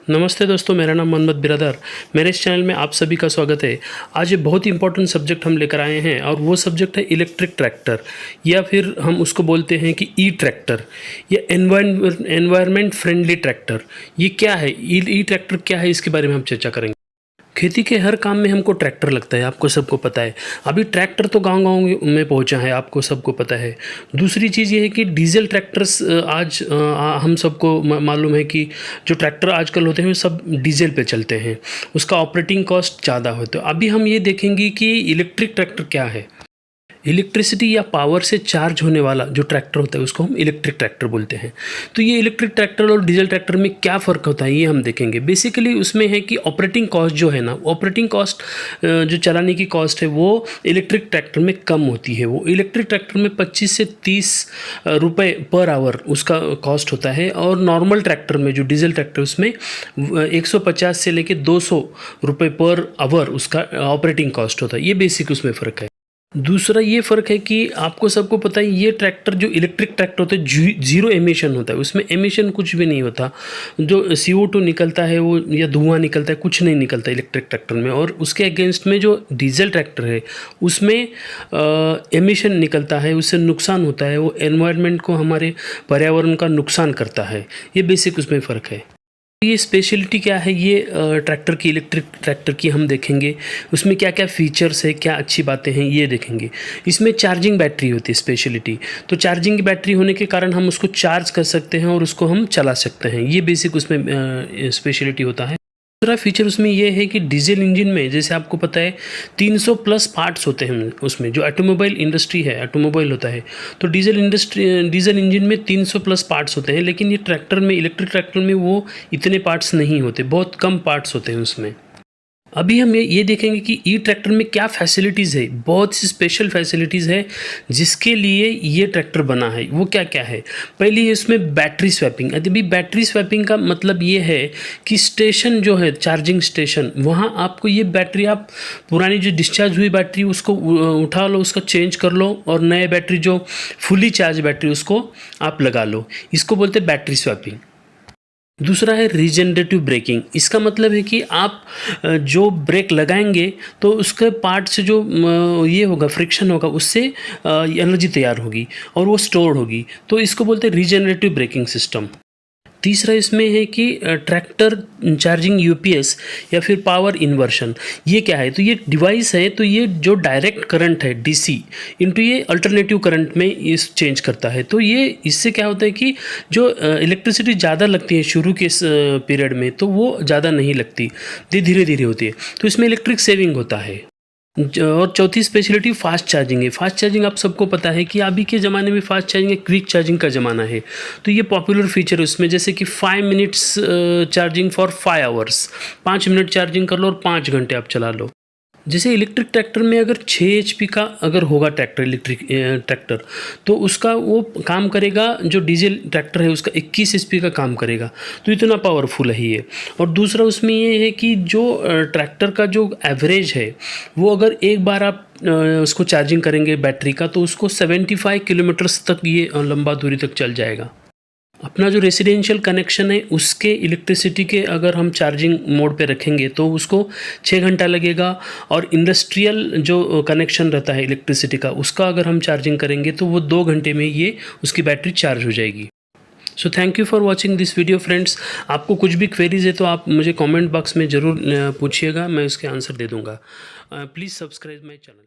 नमस्ते दोस्तों, मेरा नाम मोहम्मद बिरादर। मेरे इस चैनल में आप सभी का स्वागत है। आज एक बहुत ही इंपॉर्टेंट सब्जेक्ट हम लेकर आए हैं और वो सब्जेक्ट है इलेक्ट्रिक ट्रैक्टर, या फिर हम उसको बोलते हैं कि ई ट्रैक्टर या एनवायरनमेंट फ्रेंडली ट्रैक्टर। ये क्या है, ई ट्रैक्टर क्या है, इसके बारे में हम चर्चा करेंगे। खेती के हर काम में हमको ट्रैक्टर लगता है, आपको सबको पता है। अभी ट्रैक्टर तो गांव-गांव में पहुंचा है, आपको सबको पता है। दूसरी चीज़ ये है कि डीजल ट्रैक्टर्स आज हम सबको मालूम है कि जो ट्रैक्टर आजकल होते हैं वो सब डीजल पे चलते हैं, उसका ऑपरेटिंग कॉस्ट ज़्यादा होता है। अभी हम ये देखेंगे कि इलेक्ट्रिक ट्रैक्टर क्या है। इलेक्ट्रिसिटी या पावर से चार्ज होने वाला जो ट्रैक्टर होता है उसको हम इलेक्ट्रिक ट्रैक्टर बोलते हैं। तो ये इलेक्ट्रिक ट्रैक्टर और डीजल ट्रैक्टर में क्या फ़र्क होता है ये हम देखेंगे। बेसिकली उसमें है कि ऑपरेटिंग कॉस्ट जो है ना, ऑपरेटिंग कॉस्ट जो चलाने की कॉस्ट है वो इलेक्ट्रिक ट्रैक्टर में कम होती है। वो इलेक्ट्रिक ट्रैक्टर में 25 से 30 रुपये पर आवर उसका कॉस्ट होता है, और नॉर्मल ट्रैक्टर में जो डीजल ट्रैक्टर उसमें 150 से लेके 200 रुपये पर आवर उसका ऑपरेटिंग कॉस्ट होता है। ये बेसिक उसमें फ़र्क है। दूसरा ये फ़र्क है कि आपको सबको पता है ये ट्रैक्टर जो इलेक्ट्रिक ट्रैक्टर होता है जीरो एमिशन होता है, उसमें एमिशन कुछ भी नहीं होता। जो CO2 निकलता है वो या धुआं निकलता है, कुछ नहीं निकलता इलेक्ट्रिक ट्रैक्टर में। और उसके अगेंस्ट में जो डीजल ट्रैक्टर है उसमें एमिशन निकलता है, उससे नुकसान होता है, वो एनवायरनमेंट को, हमारे पर्यावरण का नुकसान करता है। ये बेसिक उसमें फ़र्क है। ये स्पेशलिटी क्या है, ये ट्रैक्टर की, इलेक्ट्रिक ट्रैक्टर की हम देखेंगे। उसमें क्या क्या फ़ीचर्स है, क्या अच्छी बातें हैं ये देखेंगे। इसमें चार्जिंग बैटरी होती है स्पेशलिटी। तो चार्जिंग की बैटरी होने के कारण हम उसको चार्ज कर सकते हैं और उसको हम चला सकते हैं। ये बेसिक उसमें स्पेशलिटी होता है। दूसरा फीचर उसमें ये है कि डीजल इंजन में, जैसे आपको पता है, 300 प्लस पार्ट्स होते हैं उसमें। जो ऑटोमोबाइल इंडस्ट्री है, ऑटोमोबाइल होता है, तो डीजल इंजन में 300 प्लस पार्ट्स होते हैं। लेकिन ये ट्रैक्टर में, इलेक्ट्रिक ट्रैक्टर में वो इतने पार्ट्स नहीं होते, बहुत कम पार्ट्स होते हैं उसमें। अभी हम ये देखेंगे कि ई ट्रैक्टर में क्या फैसिलिटीज़ है। बहुत सी स्पेशल फैसिलिटीज़ है जिसके लिए ये ट्रैक्टर बना है। वो क्या क्या है? पहली है इसमें बैटरी स्वैपिंग। अभी बैटरी स्वैपिंग का मतलब ये है कि स्टेशन जो है, चार्जिंग स्टेशन, वहाँ आपको ये बैटरी, आप पुरानी जो डिस्चार्ज हुई बैटरी उसको उठा लो, उसका चेंज कर लो, और नए बैटरी जो फुली चार्ज बैटरी उसको आप लगा लो। इसको बोलते हैं बैटरी स्वैपिंग। दूसरा है रीजनरेटिव ब्रेकिंग। इसका मतलब है कि आप जो ब्रेक लगाएंगे तो उसके पार्ट से जो ये होगा, फ्रिक्शन होगा, उससे एनर्जी तैयार होगी और वो स्टोर होगी। तो इसको बोलते हैं रीजनरेटिव ब्रेकिंग सिस्टम। तीसरा इसमें है कि ट्रैक्टर चार्जिंग UPS या फिर पावर इन्वर्शन। ये क्या है? तो ये डिवाइस है, तो ये जो डायरेक्ट करंट है DC इनटू ये अल्टरनेटिव करंट में इस चेंज करता है। तो ये इससे क्या होता है कि जो इलेक्ट्रिसिटी ज़्यादा लगती है शुरू के पीरियड में, तो वो ज़्यादा नहीं लगती, धीरे धीरे होती है। तो इसमें इलेक्ट्रिक सेविंग होता है। और चौथी स्पेशलिटी फास्ट चार्जिंग है। फास्ट चार्जिंग आप सबको पता है कि अभी के ज़माने में फास्ट चार्जिंग है, क्विक चार्जिंग का ज़माना है। तो ये पॉपुलर फीचर है उसमें, जैसे कि 5 minutes charging for 5 hours, 5 minute charging कर लो और 5 घंटे आप चला लो। जैसे इलेक्ट्रिक ट्रैक्टर में अगर 6 HP का अगर होगा ट्रैक्टर, इलेक्ट्रिक ट्रैक्टर, तो उसका वो काम करेगा, जो डीजल ट्रैक्टर है उसका 21 HP का काम करेगा। तो इतना पावरफुल है ये। और दूसरा उसमें ये है कि जो ट्रैक्टर का जो एवरेज है, वो अगर एक बार आप उसको चार्जिंग करेंगे बैटरी का, तो उसको 75 किलोमीटर्स तक ये लंबा दूरी तक चल जाएगा। अपना जो रेसिडेंशियल कनेक्शन है उसके इलेक्ट्रिसिटी के अगर हम चार्जिंग मोड पे रखेंगे तो उसको 6 घंटा लगेगा, और इंडस्ट्रियल जो कनेक्शन रहता है इलेक्ट्रिसिटी का, उसका अगर हम चार्जिंग करेंगे तो वो 2 घंटे में ये उसकी बैटरी चार्ज हो जाएगी। So thank you for watching this video friends. आपको कुछ भी क्वेरीज है तो आप मुझे कॉमेंट बॉक्स में ज़रूर पूछिएगा, मैं उसके आंसर दे दूँगा। Please subscribe my channel.